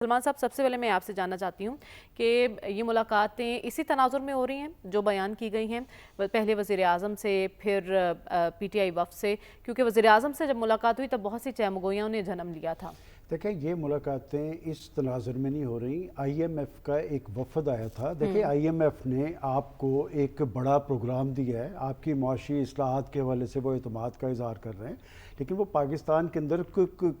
سلمان صاحب، سب سے پہلے میں آپ سے جاننا چاہتی ہوں کہ یہ ملاقاتیں اسی تناظر میں ہو رہی ہیں جو بیان کی گئی ہیں، پہلے وزیر اعظم سے، پھر پی ٹی آئی وفد سے، کیونکہ وزیر اعظم سے جب ملاقات ہوئی تب بہت سی چہمگوئیاں انہیں جنم لیا تھا۔ دیکھیں، یہ ملاقاتیں اس تناظر میں نہیں ہو رہی۔ آئی ایم ایف کا ایک وفد آیا تھا۔ دیکھیں، آئی ایم ایف نے آپ کو ایک بڑا پروگرام دیا ہے، آپ کی معاشی اصلاحات کے حوالے سے وہ اعتماد کا اظہار کر رہے ہیں، لیکن وہ پاکستان کے اندر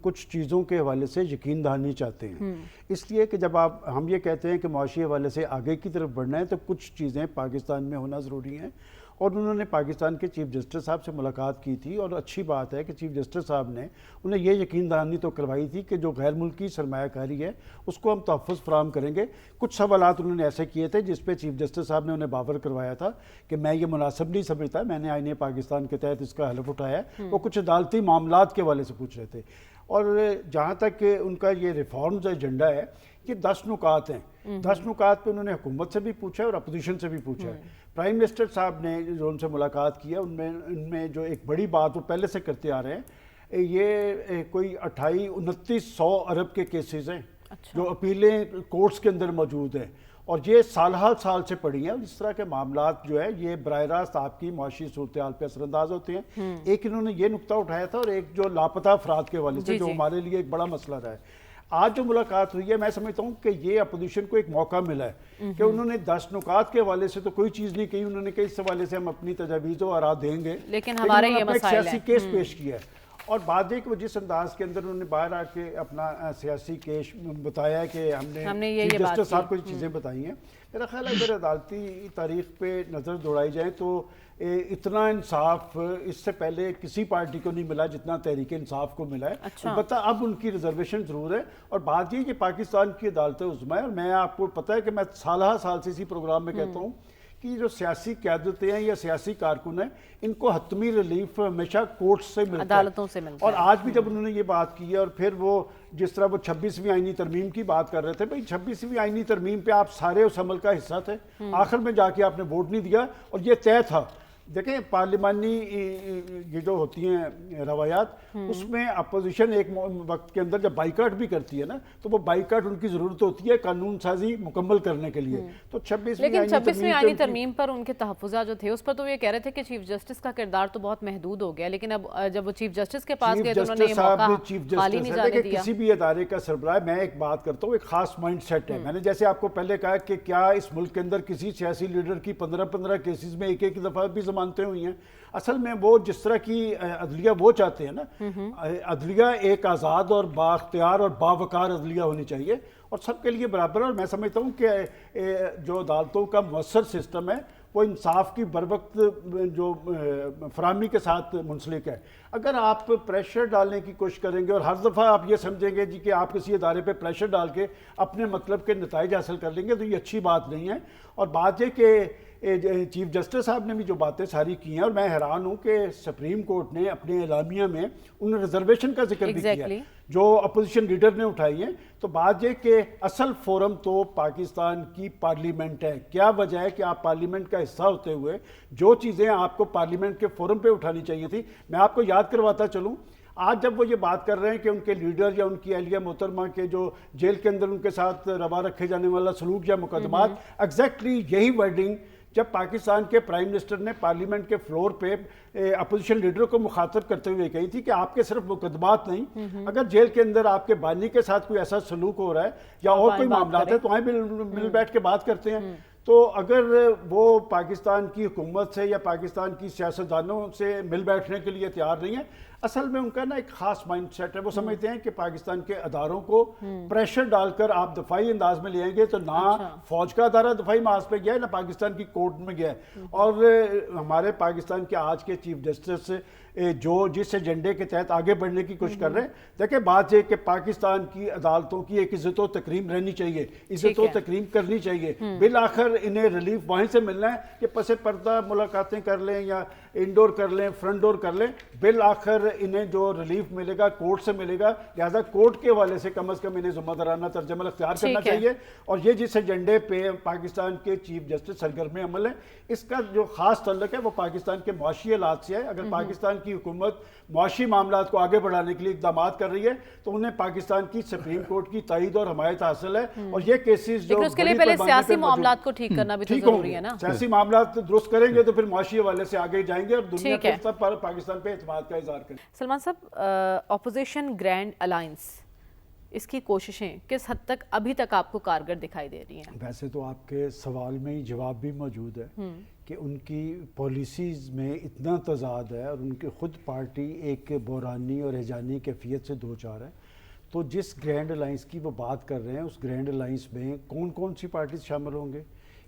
کچھ چیزوں کے حوالے سے یقین دہانی چاہتے ہیں۔ اس لیے کہ جب ہم یہ کہتے ہیں کہ معاشی حوالے سے آگے کی طرف بڑھنا ہے تو کچھ چیزیں پاکستان میں ہونا ضروری ہیں، اور انہوں نے پاکستان کے چیف جسٹس صاحب سے ملاقات کی تھی، اور اچھی بات ہے کہ چیف جسٹس صاحب نے انہیں یہ یقین دہانی تو کروائی تھی کہ جو غیر ملکی سرمایہ کاری ہے اس کو ہم تحفظ فراہم کریں گے۔ کچھ سوالات انہوں نے ایسے کیے تھے جس پہ چیف جسٹس صاحب نے انہیں باور کروایا تھا کہ میں یہ مناسب نہیں سمجھتا، میں نے آئین پاکستان کے تحت اس کا حلف اٹھایا ہے۔ وہ کچھ عدالتی معاملات کے حوالے سے پوچھ رہے تھے، اور جہاں تک ان کا یہ ریفارمز ایجنڈا ہے، یہ 10 نکات ہیں۔ 10 نکات پہ انہوں نے حکومت سے بھی پوچھا ہے اور اپوزیشن سے بھی پوچھا ہے۔ پرائم منسٹر صاحب نے جو ان سے ملاقات کی ہے، ان میں جو ایک بڑی بات وہ پہلے سے کرتے آ رہے ہیں، یہ کوئی 2800-2900 ارب کے کیسز ہیں جو اپیلیں کورٹس کے اندر موجود ہیں، اور یہ سال سے پڑی ہیں، اور اس طرح کے معاملات جو ہے یہ براہ راست آپ کی معاشی صورتحال پہ اثر انداز ہوتے ہیں۔ ایک انہوں نے یہ نقطہ اٹھایا تھا، اور ایک جو لاپتہ افراد کے حوالے سے جو ہمارے لیے ایک بڑا مسئلہ رہا ہے۔ آج جو ملاقات ہوئی ہے، میں سمجھتا ہوں کہ یہ اپوزیشن کو ایک موقع ملا ہے کہ انہوں نے 10 نکات کے حوالے سے تو کوئی چیز نہیں کہی، انہوں نے کہ اس حوالے سے ہم اپنی تجاویز و آراء دیں گے، لیکن ہمارے یہ ایک مسائل سیاسی کیس پیش کیا ہے، اور بات یہ کہ وہ جس انداز کے اندر انہوں نے باہر آ کے اپنا سیاسی کیس بتایا کہ ہم نے چیف جسٹس صاحب کو یہ چیزیں بتائی ہیں۔ میرا خیال ہے اگر عدالتی تاریخ پہ نظر دوڑائی جائے تو اتنا انصاف اس سے پہلے کسی پارٹی کو نہیں ملا جتنا تحریک انصاف کو ملا ہے۔ البتہ اب ان کی ریزرویشن ضرور ہے، اور بات یہ کہ پاکستان کی عدالت عظمیٰ ہے، اور میں آپ کو پتہ ہے کہ میں سال سے اسی پروگرام میں کہتا ہوں کہ جو سیاسی قیادتیں ہیں یا سیاسی کارکن ہیں، ان کو حتمی ریلیف ہمیشہ کورٹ سے ملتا ہے، عدالتوں سے ملتا ہے۔ اور آج بھی جب انہوں نے یہ بات کی ہے، اور پھر وہ جس طرح وہ 26ویں آئینی ترمیم کی بات کر رہے تھے، بھئی 26ویں آئینی ترمیم پہ آپ سارے اس عمل کا حصہ تھے، آخر میں جا کے آپ نے ووٹ نہیں دیا، اور یہ طے تھا۔ دیکھیں، پارلیمانی یہ جو ہوتی ہیں روایات، اس میں اپوزیشن ایک وقت کے اندر جب بائیکاٹ بھی کرتی ہے نا، تو وہ بائیکاٹ ان کی ضرورت ہوتی ہے قانون سازی مکمل کرنے کے لیے۔ تو 26ویں آئینی ترمیم پر ان کے تحفظات جو تھے، اس پر تو یہ کہہ رہے تھے کہ چیف جسٹس کا کردار تو بہت محدود ہو گیا، لیکن اب جب وہ چیف جسٹس کے پاس گئے تو انہوں نے یہ موقع خالی نہیں جانے دیا۔ کسی بھی ادارے کا سربراہ، میں ایک بات کرتا ہوں، ایک خاص مائنڈ سیٹ ہے۔ میں نے جیسے آپ کو پہلے کہا کہ کیا اس ملک کے اندر کسی سیاسی لیڈر کی 15 کیسز میں ایک دفعہ بھی ضمانتیں ہوئی ہیں؟ اصل میں وہ جس طرح کی عدلیہ وہ چاہتے ہیں نا، عدلیہ ایک آزاد اور بااختیار اور باوقار عدلیہ ہونی چاہیے، اور سب کے لیے برابر۔ اور میں سمجھتا ہوں کہ جو عدالتوں کا مؤثر سسٹم ہے وہ انصاف کی بروقت جو فراہمی کے ساتھ منسلک ہے۔ اگر آپ پریشر ڈالنے کی کوشش کریں گے اور ہر دفعہ آپ یہ سمجھیں گے کہ آپ کسی ادارے پہ پریشر ڈال کے اپنے مطلب کے نتائج حاصل کر لیں گے، تو یہ اچھی بات نہیں ہے۔ اور بات یہ کہ چیف جسٹس صاحب نے بھی جو باتیں ساری کی ہیں، اور میں حیران ہوں کہ سپریم کورٹ نے اپنے اعلامیہ میں ان ریزرویشن کا ذکر بھی کیا جو اپوزیشن لیڈر نے اٹھائی ہیں۔ تو بات یہ کہ اصل فورم تو پاکستان کی پارلیمنٹ ہے۔ کیا وجہ ہے کہ آپ پارلیمنٹ کا حصہ ہوتے ہوئے جو چیزیں آپ کو پارلیمنٹ کے فورم پہ اٹھانی چاہیے تھی، میں آپ کو یاد کرواتا چلوں، آج جب وہ یہ بات کر رہے ہیں کہ ان کے لیڈر یا ان کی اہلیہ محترمہ کے جو جیل کے اندر ان کے ساتھ روا رکھے جانے والا سلوک یا مقدمات، ایگزیکٹلی یہی ورڈنگ جب پاکستان کے پرائم منسٹر نے پارلیمنٹ کے فلور پہ اپوزیشن لیڈر کو مخاطب کرتے ہوئے کہی تھی کہ آپ کے صرف مقدمات نہیں، اگر جیل کے اندر آپ کے بانی کے ساتھ کوئی ایسا سلوک ہو رہا ہے یا اور کوئی معاملات ہے تو آئیں مل بیٹھ کے بات کرتے ہیں۔ تو اگر وہ پاکستان کی حکومت سے یا پاکستان کی سیاستدانوں سے مل بیٹھنے کے لیے تیار نہیں ہے، اصل میں ان کا نا ایک خاص مائنڈ سیٹ ہے۔ وہ سمجھتے ہیں کہ پاکستان کے اداروں کو پریشر ڈال کر آپ دفاعی انداز میں لے آئیں گے، تو نہ فوج کا ادارہ دفاعی محاذ پہ گیا ہے، نہ پاکستان کی کورٹ میں گیا ہے۔ اور ہمارے پاکستان کے آج کے چیف جسٹس جو جس ایجنڈے کے تحت آگے بڑھنے کی کوشش کر رہے ہیں، دیکھیں بات یہ کہ پاکستان کی عدالتوں کی ایک عزت و تکریم رہنی چاہیے، عزت و تکریم کرنی چاہیے۔ بالآخر انہیں ریلیف وہیں سے ملنا ہے کہ پس پردہ ملاقاتیں کر لیں یا انڈور کر لیں، فرنٹ ڈور کر لیں، بالآخر انہیں جو ریلیف ملے گا کورٹ سے ملے گا، لہذا کورٹ کے حوالے سے کم از کم انہیں ذمہ دارانہ طرز عمل اختیار کرنا چاہیے. اور یہ جس ایجنڈے پہ پاکستان کے چیف جسٹس سرگرم عمل ہے، اس کا جو خاص تعلق ہے وہ پاکستان کے معاشی حالات سے ہے. اگر پاکستان کی حکومت معاشی معاملات کو آگے بڑھانے کے لیے اقدامات کر رہی ہے تو انہیں پاکستان کی سپریم کورٹ کی تائید اور حمایت حاصل ہے. اور یہ کیسز جو اس کے لیے پہلے سیاسی معاملات کو ٹھیک کرنا بھی تو ضروری ہے نا. سیاسی معاملات درست کریں گے تو پھر معاشی حوالے سے آگے جائیں گے اور دنیا کے سب پر پاکستان پہ اعتماد کا اظہار کریں. سلمان صاحب، اپوزیشن گرینڈ الائنس، اس کی کوششیں کس حد تک ابھی تک آپ کو کارگر دکھائی دے رہی ہیں؟ ویسے تو آپ کے سوال میں ہی جواب بھی موجود ہے کہ ان کی پالیسیز میں اتنا تضاد ہے اور ان کی خود پارٹی ایک بحرانی اور ہیجانی کیفیت سے دوچار ہے. تو جس گرینڈ الائنس کی وہ بات کر رہے ہیں اس گرینڈ الائنس میں کون کون سی پارٹیز شامل ہوں گے؟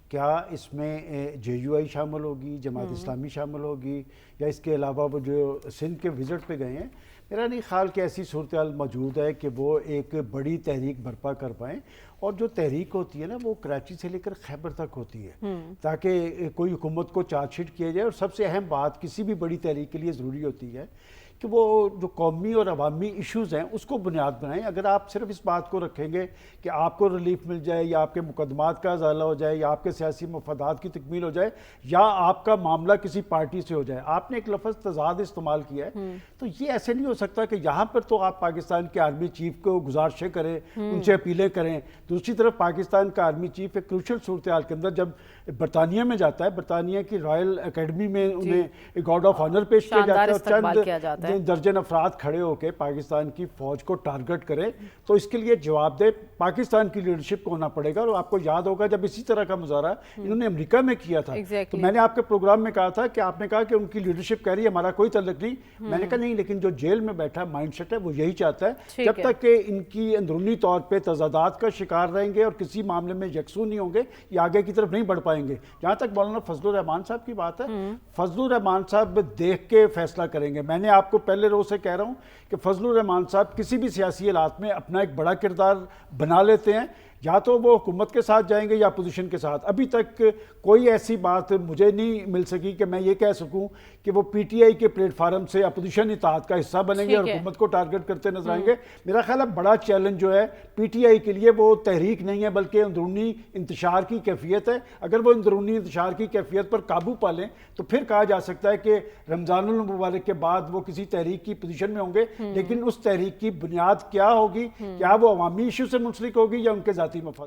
کیا اس میں جے یو آئی شامل ہوگی، جماعت اسلامی شامل ہوگی، یا اس کے علاوہ وہ جو سندھ کے وزٹ پہ گئے ہیں؟ میرا نہیں خیال کہ ایسی صورتحال موجود ہے کہ وہ ایک بڑی تحریک برپا کر پائیں. اور جو تحریک ہوتی ہے نا وہ کراچی سے لے کر خیبر تک ہوتی ہے تاکہ کوئی حکومت کو چارج شیٹ کیا جائے. اور سب سے اہم بات کسی بھی بڑی تحریک کے لیے ضروری ہوتی ہے کہ وہ جو قومی اور عوامی ایشوز ہیں اس کو بنیاد بنائیں. اگر آپ صرف اس بات کو رکھیں گے کہ آپ کو ریلیف مل جائے یا آپ کے مقدمات کا ازالہ ہو جائے یا آپ کے سیاسی مفادات کی تکمیل ہو جائے یا آپ کا معاملہ کسی پارٹی سے ہو جائے، آپ نے ایک لفظ تضاد استعمال کیا ہے، تو یہ ایسے نہیں ہو سکتا کہ یہاں پر تو آپ پاکستان کے آرمی چیف کو گزارشیں کریں، ان سے اپیلیں کریں، دوسری طرف پاکستان کا آرمی چیف ایک کروشل صورتحال کے اندر جب برطانیہ میں جاتا ہے، برطانیہ کی رائل اکیڈمی میں انہیں گارڈ آف آنر پیش کیا جاتا ہے اور چند درجن افراد کھڑے ہو کے پاکستان کی فوج کو ٹارگٹ کرے، تو اس کے لیے جواب دہ پاکستان کی لیڈرشپ کو ہونا پڑے گا. اور آپ کو یاد ہوگا جب اسی طرح کا مظاہرہ انہوں نے امریکہ میں کیا تھا تو میں نے آپ کے پروگرام میں کہا تھا کہ آپ نے کہا کہ ان کی لیڈرشپ کہہ رہی ہے ہمارا کوئی تعلق نہیں. میں نے کہا نہیں، لیکن جو جیل میں بیٹھا مائنڈ سیٹ ہے وہ یہی چاہتا ہے. جب تک کہ ان کی اندرونی طور پہ تضادات کا شکار رہیں گے اور کسی معاملے میں یکسو نہیں ہوں گے یہ آگے کی طرف نہیں بڑھ پائیں گے. جہاں تک مولانا فضل الرحمان صاحب کی بات ہے، فضل الرحمان صاحب دیکھ کے فیصلہ کریں گے. میں نے آپ کو پہلے روز سے کہہ رہا ہوں کہ فضل الرحمان صاحب کسی بھی سیاسی حالات میں اپنا ایک بڑا کردار بنا لیتے ہیں، یا تو وہ حکومت کے ساتھ جائیں گے یا اپوزیشن کے ساتھ. ابھی تک کوئی ایسی بات مجھے نہیں مل سکی کہ میں یہ کہہ سکوں کہ وہ پی ٹی آئی کے پلیٹ فارم سے اپوزیشن اتحاد کا حصہ بنیں گے اور حکومت کو ٹارگٹ کرتے نظر آئیں گے. میرا خیال ہے بڑا چیلنج جو ہے پی ٹی آئی کے لیے وہ تحریک نہیں ہے بلکہ اندرونی انتشار کی کیفیت ہے. اگر وہ اندرونی انتشار کی کیفیت پر قابو پا لیں تو پھر کہا جا سکتا ہے کہ رمضان المبارک کے بعد وہ کسی تحریک کی پوزیشن میں ہوں گے. لیکن اس تحریک کی بنیاد کیا ہوگی؟ کیا وہ عوامی ایشو سے منسلک ہوگی یا ان کے ذاتی مفاد؟